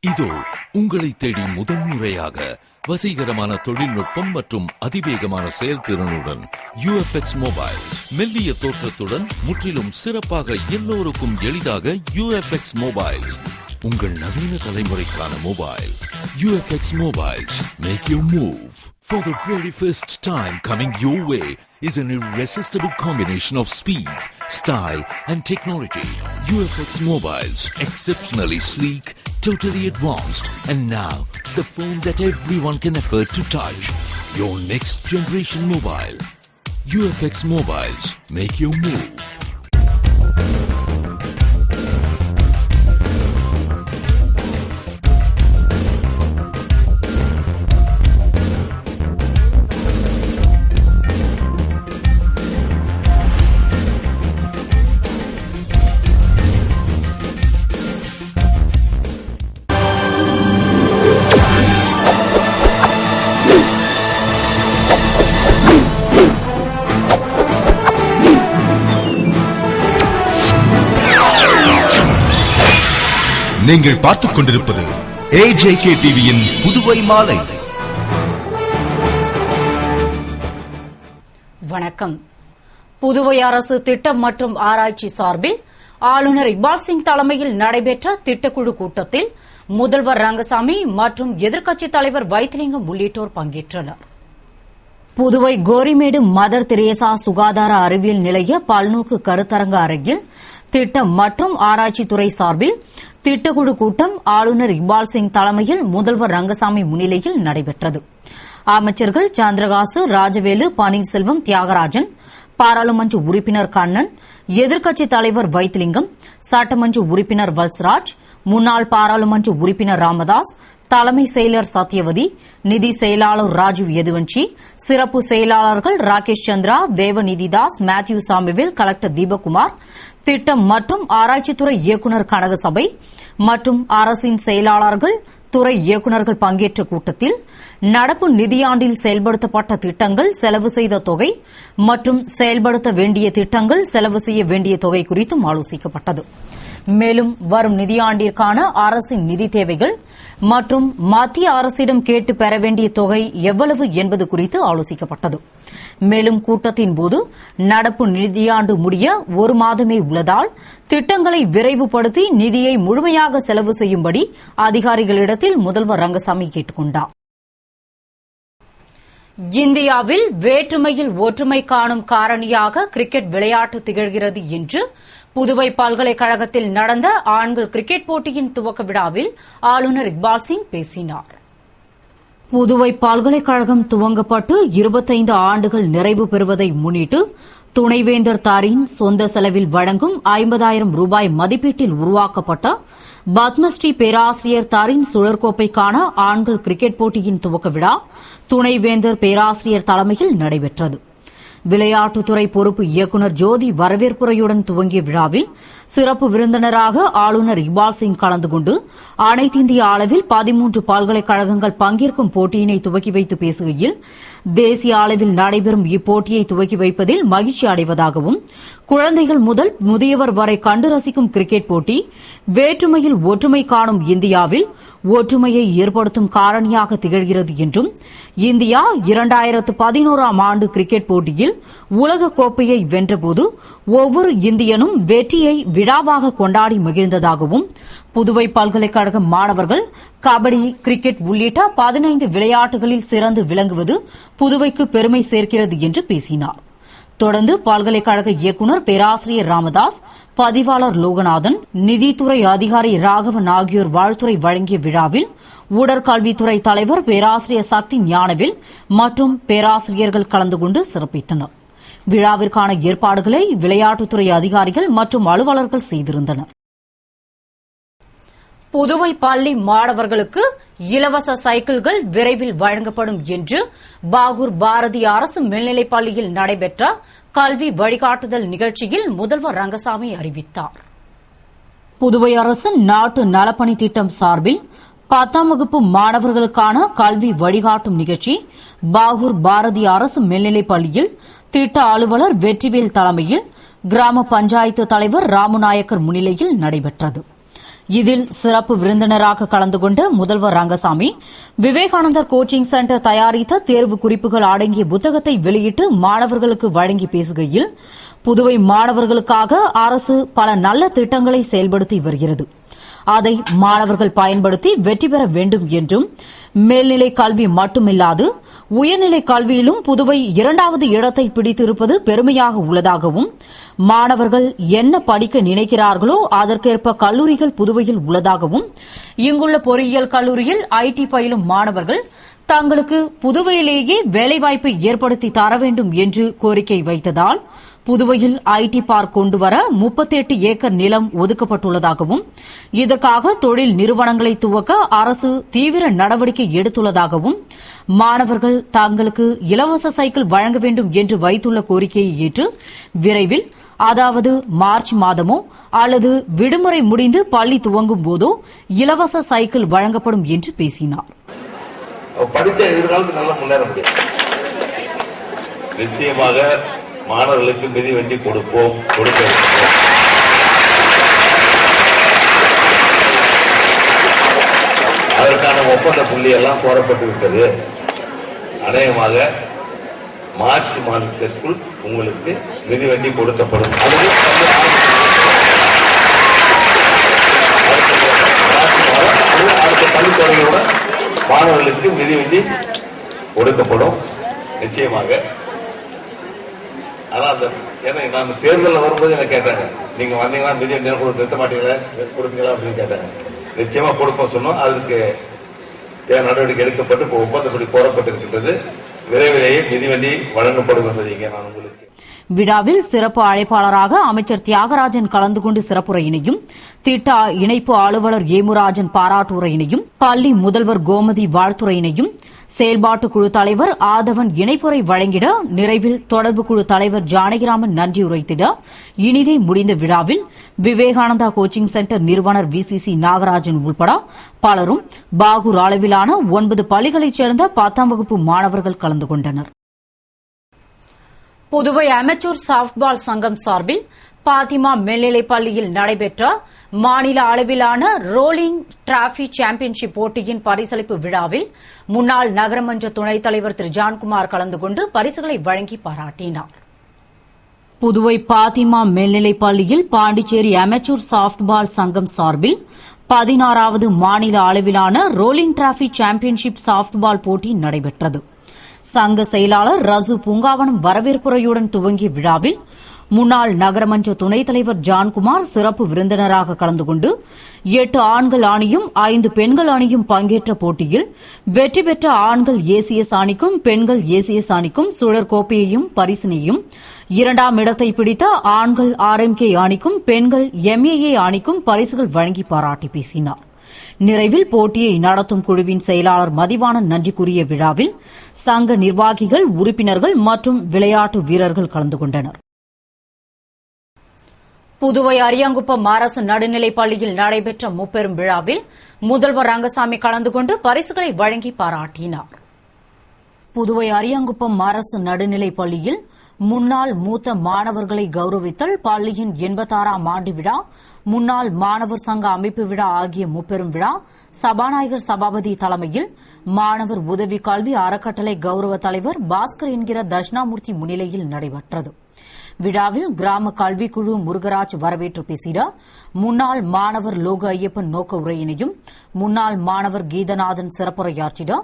இதோ உங்களை தேடி முதன்முறையாக வசீகரமான தொழில்நுட்பம் மற்றும் அதிவேகமான செயல்திறனுடன் UFX மொபைல். மெல்லிய தோற்றத்துடன் முற்றிலும் சிறப்பாக எல்லோருக்கும் எளிதாக UFX மொபைல். உங்கள் நவீன தலைமுறைக்கான mobile. UFX Mobiles. Make your move. For the very first time coming your way is an irresistible combination of speed, style and technology. UFX Mobiles. Exceptionally sleek, totally advanced, and now the phone that everyone can afford to touch. Your next generation mobile. UFX Mobiles. Make your move. நீங்கள் பார்த்துக் கொண்டிருப்பது AJK டிவியின் புதுவை மாலை. வணக்கம். புதுவை அரசு திட்டம் மற்றும் ஆராய்ச்சி சார்பில் ஆளுநர் இக்பால் சிங் தலைமையில் நடைபெற்ற திட்டக்குழு கூட்டத்தில் முதல்வர் ரங்கசாமி மற்றும் எதிர்க்கட்சித் தலைவர் வைத்திலிங்கம் உள்ளிட்டோர் பங்கேற்றனர். புதுவை கோரிமேடு மதர் தெரேசா சுகாதார அறிவியல் நிலைய பல்நோக்கு கருத்தரங்க அரங்கில் திட்டம் மற்றும் ஆராய்ச்சித்துறை சார்பில் திட்டக்குழு கூட்டம் ஆளுநர் இக்பால் சிங் தலைமையில் முதல்வர் ரங்கசாமி முன்னிலையில் நடைபெற்றது. அமைச்சர்கள் சந்திரகாசு, ராஜவேலு, பன்னீர்செல்வம், தியாகராஜன், பாராளுமன்ற உறுப்பினர் கண்ணன், எதிர்க்கட்சித் தலைவர் வைத்திலிங்கம், சட்டமன்ற உறுப்பினர் வல்சராஜ், முன்னாள் பாராளுமன்ற உறுப்பினர் ராமதாஸ், தலைமை செயலர் சத்யவதி, நிதி செயலாளர் ராஜீவ் யதுவன்ஷி, சிறப்பு செயலாளர்கள் Rakesh Chandra, Devanidhidas, Matthew Samuel, collector Deepak Kumar, திட்டம் மற்றும் ஆராய்ச்சித்துறை இயக்குநர் கனகசபை மற்றும் அரசின் செயலாளர்கள், துறை இயக்குநர்கள் பங்கேற்ற கூட்டத்தில் நடப்பு நிதியாண்டில் செயல்படுத்தப்பட்ட திட்டங்கள், செலவு செய்த தொகை மற்றும் செயல்படுத்த வேண்டிய திட்டங்கள், செலவு செய்ய வேண்டிய தொகை குறித்தும் ஆலோசிக்கப்பட்டது. மேலும் வரும் நிதியாண்டிற்கான அரசின் நிதி தேவைகள் மற்றும் மத்திய அரசிடம் கேட்டு பெற வேண்டிய தொகை எவ்வளவு என்பது குறித்து ஆலோசிக்கப்பட்டது. மேலும் கூட்டத்தின்போது நடப்பு நிதியாண்டு முடிய ஒரு மாதமே உள்ளதால் திட்டங்களை விரைவுபடுத்தி நிதியை முழுமையாக செலவு செய்யும்படி அதிகாரிகளிடத்தில் முதல்வர் ரங்கசாமி கேட்டுக் கொண்டார். இந்தியாவில் வேற்றுமையில் ஒற்றுமை காணும் காரணியாக கிரிக்கெட் விளையாட்டு திகழ்கிறது என்று புதுவை பல்கலைக்கழகத்தில் நடந்த ஆண்கள் கிரிக்கெட் போட்டியின் துவக்க விழாவில் ஆளுநர் இக்பால் சிங் பேசினார். புதுவை பல்கலைக்கழகம் துவங்கப்பட்டு 25 ஆண்டுகள் நிறைவு பெறுவதை முன்னிட்டு துணைவேந்தர் தாரின் சொந்த செலவில் வழங்கும் 50,000 ரூபாய் மதிப்பீட்டில் உருவாக்கப்பட்ட பத்மஸ்ரீ பேராசிரியர் தாரின் சுழற்கோப்பைக்கான ஆண்கள் கிரிக்கெட் போட்டியின் துவக்க விழா துணைவேந்தர் பேராசிரியர் தலைமையில் நடைபெற்றது. விளையாட்டுத்துறை பொறுப்பு இயக்குநர் ஜோதி வரவேற்புரையுடன் துவங்கிய விழாவில் சிறப்பு விருந்தினராக ஆளுநர் இக்பால் சிங் கலந்து கொண்டு அனைத்து இந்திய அளவில் 13 பல்கலைக்கழகங்கள் பங்கேற்கும் போட்டியினை துவக்கி வைத்து பேசுகையில், தேசிய அளவில் நடைபெறும் இப்போட்டியை துவக்கி வைப்பதில் மகிழ்ச்சி அடைவதாகவும், குழந்தைகள் முதல் முதியவர் வரை கண்டு ரசிக்கும் கிரிக்கெட் போட்டி வேற்றுமையில் ஒற்றுமை காணும் இந்தியாவில் ஒற்றுமையை ஏற்படுத்தும் காரணியாக திகழ்கிறது என்றும், இந்தியா 2011ஆம் ஆண்டு கிரிக்கெட் போட்டியில் உலக கோப்பையை வென்றபோது ஒவ்வொரு இந்தியனும் வெற்றியை விழாவாக கொண்டாடி மகிழ்ந்ததாகவும், புதுவை பல்கலைக்கழக மாணவர்கள் கபடி, கிரிக்கெட் உள்ளிட்ட 15 விளையாட்டுகளில் சிறந்து விளங்குவது புதுவைக்கு பெருமை சேர்க்கிறது என்று பேசினார். தொடர்ந்து பல்கலைக்கழக இயக்குநர் பேராசிரியர் ராமதாஸ், பதிவாளர் லோகநாதன், நிதித்துறை அதிகாரி ராகவன் ஆகியோர் வாழ்த்துரை வழங்கிய விழாவில் உடற்கல்வித்துறை தலைவர் பேராசிரியர் சக்தி ஞானவேல் மற்றும் பேராசிரியர்கள் கலந்து கொண்டு சிறப்பித்தனர். விழாவிற்கான ஏற்பாடுகளை விளையாட்டுத்துறை அதிகாரிகள் மற்றும் அலுவலர்கள் செய்திருந்தனர். புதுவை பள்ளி மாணவர்களுக்கு இலவச சைக்கிள்கள் விரைவில் வழங்கப்படும் என்று பாகூர் பாரதி அரசு மேல்நிலைப் பள்ளியில் நடைபெற்ற கல்வி வழிகாட்டுதல் நிகழ்ச்சியில் முதல்வர் ரங்கசாமி அறிவித்தார். புதுவை அரசு நாட்டு நலப்பணி திட்டம் சார்பில் 10ஆம் வகுப்பு மாணவர்களுக்கான கல்வி வழிகாட்டும் நிகழ்ச்சி பாகூர் பாரதி அரசு மேல்நிலைப் பள்ளியில் திட்ட அலுவலர் வெற்றிவேல் தலைமையில் கிராம பஞ்சாயத்து தலைவர் ராமுநாயக்கர் முன்னிலையில் நடைபெற்றது. இதில் சிறப்பு விருந்தினராக கலந்து கொண்ட முதல்வர் ரங்கசாமி விவேகானந்தர் கோச்சிங் சென்டர் தயாரித்த தேர்வு குறிப்புகள் அடங்கிய புத்தகத்தை வெளியிட்டு மாணவர்களுக்கு வழங்கி பேசுகையில், புதுவை மாணவர்களுக்காக அரசு பல நல்ல திட்டங்களை செயல்படுத்தி வருகிறது. அதை மாணவர்கள் பயன்படுத்தி வெற்றி பெற வேண்டும் என்றும், மேல்நிலை கல்வி மட்டுமில்லாது உயர்நிலை கல்வியிலும் புதுவை 2வது இடத்தை பிடித்திருப்பது பெருமையாக உள்ளதாகவும், மாணவர்கள் என்ன படிக்க நினைக்கிறார்களோ அதற்கேற்ப கல்லூரிகள் புதுவையில் உள்ளதாகவும், இங்குள்ள பொறியியல் கல்லூரியில் ஐடி பயிலும் மாணவர்கள் தங்களுக்கு புதுவையிலேயே வேலைவாய்ப்பை ஏற்படுத்தி தர வேண்டும் என்று கோரிக்கை வைத்ததால் புதுவையில் ஐடி பார்க் கொண்டுவர 38 ஏக்கர் நிலம் ஒதுக்கப்பட்டுள்ளதாகவும், இதற்காக தொழில் நிறுவனங்களை துவக்க அரசு தீவிர நடவடிக்கை எடுத்துள்ளதாகவும், மாணவர்கள் தங்களுக்கு இலவச சைக்கிள் வழங்க வேண்டும் என்று வைத்துள்ள கோரிக்கையை ஏற்று விரைவில், அதாவது மார்ச் மாதமோ அல்லது விடுமுறை முடிந்து பள்ளி துவங்கும் போதோ இலவச சைக்கிள் வழங்கப்படும் என்று பேசினார். படிச்ச எதிர்காலத்தில் நல்லா முன்னேற முடியும். நிச்சயமாக மாணவர்களுக்கு மிதிவண்டி கொடுப்போம், அதற்கான ஒப்பந்த புள்ளி எல்லாம் கோரப்பட்டு விட்டது. அநேகமாக மார்ச் மாதத்திற்குள் உங்களுக்கு மிதிவண்டி கொடுக்கப்படும். அடுத்த பள்ளித்துறையோட மாணவர்களுக்கு மிதிவண்டி கொடுக்கப்படும் நிச்சயமாக. ஆனா நான் தேர்தலில் வரும்போது என்ன கேட்டாங்க, நீங்க வந்தீங்கன்னா மிதிவண்டி நிறுத்த மாட்டீங்களா, கொடுப்பீங்களா அப்படின்னு கேட்டாங்க. நிச்சயமா கொடுப்போம் சொன்னோம். அதற்கு நடவடிக்கை எடுக்கப்பட்டு இப்போ ஒப்பந்தப்படி கோரப்பட்டிருக்கின்றது. விரைவிலேயே மிதிவண்டி வழங்கப்படும் என்பதை இங்கே நான் உங்களுக்கு. விழாவில் சிறப்பு அழைப்பாளராக அமைச்சர் தியாகராஜன் கலந்து கொண்டு சிறப்புரையினையும், திட்ட இணைப்பு அலுவலர் ஏமுராஜன் பாராட்டுரையினையும், பள்ளி முதல்வர் கோமதி வாழ்த்துரையினையும், செயல்பாட்டு குழு தலைவர் ஆதவன் இணைப்புரை வழங்கிட, நிறைவில் தொடர்பு குழு தலைவர் ஜானகிராமன் நன்றி உரைத்திட, இனிதே முடிந்த விழாவில் விவேகானந்தா கோச்சிங் சென்டர் நிறுவனர் VCC நாகராஜன் உள்பட பலரும் பாகூர் அளவிலான 9 பள்ளிகளைச் சேர்ந்த 10ஆம் வகுப்பு மாணவர்கள் கலந்து கொண்டனர். புதுவை அமெச்சூர் சாப்ட்பால் சங்கம் சார்பில் பாத்திமா மேல்நிலைப் பள்ளியில் நடைபெற்ற மாநில அளவிலான ரோலிங் டிராபி சாம்பியன்ஷிப் போட்டியின் பரிசளிப்பு விழாவில் முன்னாள் நகரமன்ற துணைத் தலைவர் திரு ஜான்குமார் கலந்து கொண்டு பரிசுகளை வழங்கி பாராட்டினார். புதுவை பாத்திமா மேல்நிலைப் பள்ளியில் பாண்டிச்சேரி அமெச்சூர் சாப்ட்பால் சங்கம் சார்பில் 16வது மாநில அளவிலான ரோலிங் டிராபி சாம்பியன்ஷிப் சாப்ட்பால் போட்டி நடைபெற்றது. சங்க செயலாளர் ரசு பூங்காவனம் வரவேற்புரையுடன் துவங்கிய விழாவில் முன்னாள் நகரமன்ற துணைத் தலைவர் ஜான்குமார் சிறப்பு விருந்தினராக கலந்து கொண்டு 8 ஆண்கள் அணியும் 5 பெண்கள் அணியும் பங்கேற்ற போட்டியில் வெற்றி பெற்ற ஆண்கள் ACS அணிக்கும் பெண்கள் ACS அணிக்கும் சுழற்கோப்பையையும் பரிசினையும், 2ஆம் இடத்தை பிடித்த ஆண்கள் RMK அணிக்கும் பெண்கள் MAA அணிக்கும் பரிசுகள் வழங்கி பாராட்டி பேசினார். நிறைவில் போட்டியை நடத்தும் குழுவின் செயலாளர் மதிவாணன் நன்றி கூறிய விழாவில் சங்க நிர்வாகிகள், உறுப்பினர்கள் மற்றும் விளையாட்டு வீரர்கள் கலந்து கொண்டனர். புதுவை அரியாங்குப்பம் அரசு நடுநிலைப் பள்ளியில் நடைபெற்ற முப்பெரும் விழாவில் முதல்வர் ரங்கசாமி கலந்து கொண்டு பரிசுகளை வழங்கி பாராட்டினார். புதுவை அரியாங்குப்பம் அரசு நடுநிலைப் பள்ளியில் முன்னாள் மூத்த மாணவர்களை கௌரவித்தல், பள்ளியின் 86ஆம் ஆண்டு விழா, முன்னாள் மாணவர் சங்க அமைப்பு விழா ஆகிய முப்பெரும் விழா சபாநாயகர் சபாபதி தலைமையில் மாணவர் உதவி கல்வி அறக்கட்டளை கௌரவ தலைவர் பாஸ்கர் என்கிற தட்சிணாமூர்த்தி முன்னிலையில் நடைபெற்றது. விழாவில் கிராம கல்விக்குழு முருகராஜ் வரவேற்று பேசிட, முன்னாள் மாணவர் லோக ஐயப்பன் நோக்க உரையினையும், முன்னாள் மாணவர் கீதநாதன் சிறப்புரையாற்றிட,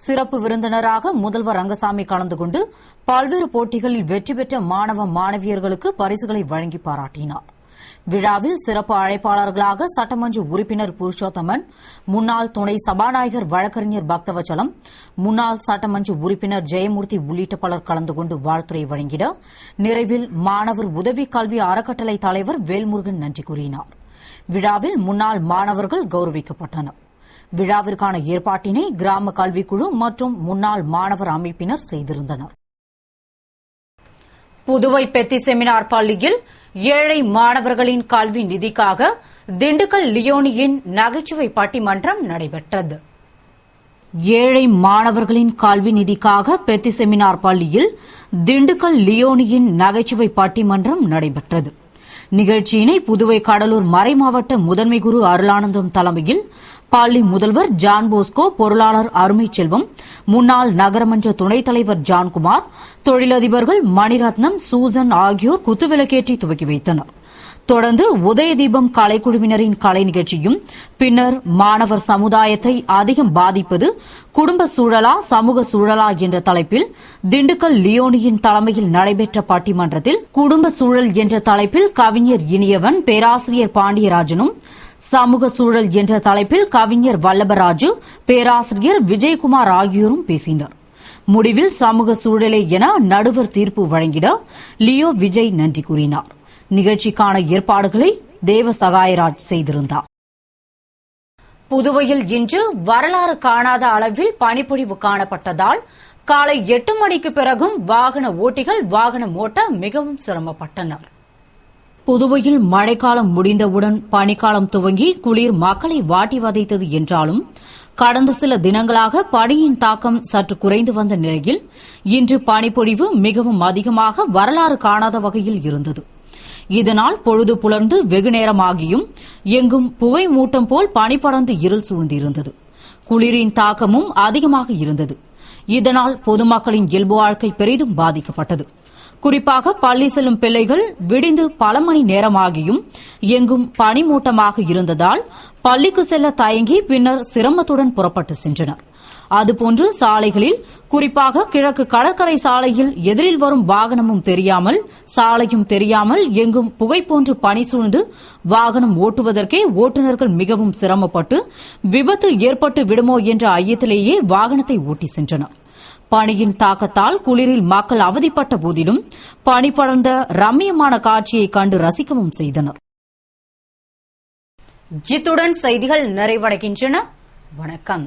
சிறப்பு விருந்தினராக முதல்வர் ரங்கசாமி கலந்து கொண்டு பல்வேறு போட்டிகளில் வெற்றி பெற்ற மாணவ மாணவியர்களுக்கு பரிசுகளை வழங்கி பாராட்டினார். விழாவில் சிறப்பு அழைப்பாளர்களாக சட்டமன்ற உறுப்பினர் புருஷோத்தமன், முன்னாள் துணை சபாநாயகர் வழக்கறிஞர் பக்தவச்சலம், முன்னாள் சட்டமன்ற உறுப்பினர் ஜெயமூர்த்தி உள்ளிட்ட பலர் கலந்து கொண்டு வாழ்த்துரை வழங்கிட, நிறைவில் மாணவர் உதவி கல்வி அறக்கட்டளை தலைவர் வேல்முருகன் நன்றி கூறினார். விழாவில் முன்னாள் மாணவர்கள் கௌரவிக்கப்பட்டனர். விழாவிற்கான ஏற்பாட்டினை கிராம கல்விக்குழு மற்றும் முன்னாள் மாணவர் அமைப்பினர் செய்திருந்தனர். புதுவை பெத்தி செமினார் பள்ளியில் ஏழை மாணவர்களின் கல்வி நிதிக்காக திண்டுக்கல் லியோனியின் நகைச்சுவை பட்டிமன்றம் நடைபெற்றது. ஏழை மாணவர்களின் கல்வி நிதிக்காக பெத்தி செமினார் பள்ளியில் திண்டுக்கல் லியோனியின் நகைச்சுவை பட்டிமன்றம் நடைபெற்றது. நிகழ்ச்சியினை புதுவை கடலூர் மறைமாவட்ட முதன்மை குரு அருளானந்தம் தலைமையில் பள்ளி முதல்வர் ஜான் போஸ்கோ, பொருளாளர் அருமை செல்வம், முன்னாள் நகரமன்ற துணைத் தலைவர் ஜான்குமார், தொழிலதிபர்கள் மணிரத்னம், சூசன் ஆகியோர் குத்துவிளக்கேற்றி துவக்கி வைத்தனர். தொடர்ந்து உதயதீபம் கலைக்குழுவினரின் கலை நிகழ்ச்சியும், பின்னர் மாணவர் சமுதாயத்தை அதிகம் பாதிப்பது குடும்ப சூழலா சமூக சூழலா என்ற தலைப்பில் திண்டுக்கல் லியோனியின் தலைமையில் நடைபெற்ற பட்டிமன்றத்தில் குடும்ப சூழல் என்ற தலைப்பில் கவிஞர் இனியவன், பேராசிரியர் பாண்டியராஜனும், சமூக சூழல் என்ற தலைப்பில் கவிஞர் வல்லபராஜு, பேராசிரியர் விஜயகுமார் ஆகியோரும் பேசினர். முடிவில் சமூக சூழலே என நடுவர் தீர்ப்பு வழங்கிட லியோ விஜய் நன்றி கூறினார். நிகழ்ச்சிக்கான ஏற்பாடுகளை தேவசகாயராஜ் செய்திருந்தார். புதுவையில் இன்று வரலாறு காணாத அளவில் பனிப்பொழிவு காணப்பட்டதால் காலை 8 மணிக்கு பிறகும் வாகன ஓட்டிகள் வாகனம் ஓட்ட மிகவும் சிரமப்பட்டனர். புதுவையில் மழைக்காலம் முடிந்தவுடன் பனிக்காலம் துவங்கி குளிர் மக்களை வாட்டி வதைத்தது என்றாலும் கடந்த சில தினங்களாக பனியின் தாக்கம் சற்று குறைந்து வந்த நிலையில் இன்று பனிப்பொழிவு மிகவும் அதிகமாக வரலாறு காணாத வகையில் இருந்தது. இதனால் பொழுது புலர்ந்து வெகுநேரமாகியும் எங்கும் புகை மூட்டம் போல் பனி படர்ந்து இருள் சூழ்ந்திருந்தது. குளிரின் தாக்கமும் அதிகமாக இருந்தது. இதனால் பொதுமக்களின் இயல்பு வாழ்க்கை பெரிதும் பாதிக்கப்பட்டது. குறிப்பாக பள்ளி செல்லும் பிள்ளைகள் விடிந்து பல மணி நேரமாகியும் எங்கும் பனிமூட்டமாக இருந்ததால் பள்ளிக்கு செல்ல தயங்கி பின்னர் சிரமத்துடன் புறப்பட்டு சென்றனர். அதுபோன்று சாலைகளில், குறிப்பாக கிழக்கு கடற்கரை சாலையில் எதிரில் வரும் வாகனமும் தெரியாமல், சாலையும் தெரியாமல் எங்கும் புகை போன்று பனி சூழ்ந்து வாகனம் ஓட்டுவதற்கே ஓட்டுநர்கள் மிகவும் சிரமப்பட்டு விபத்து ஏற்பட்டு விடுமோ என்ற ஐயத்திலேயே வாகனத்தை ஓட்டி சென்றனர். பனியின் தாக்கத்தால் குளிரில் மக்கள் அவதிப்பட்ட போதிலும் பனி படர்ந்த ரம்மியமான காட்சியை கண்டு ரசிக்கவும் செய்தனர். இத்துடன் செய்திகள் நிறைவடைகின்றன. வணக்கம்.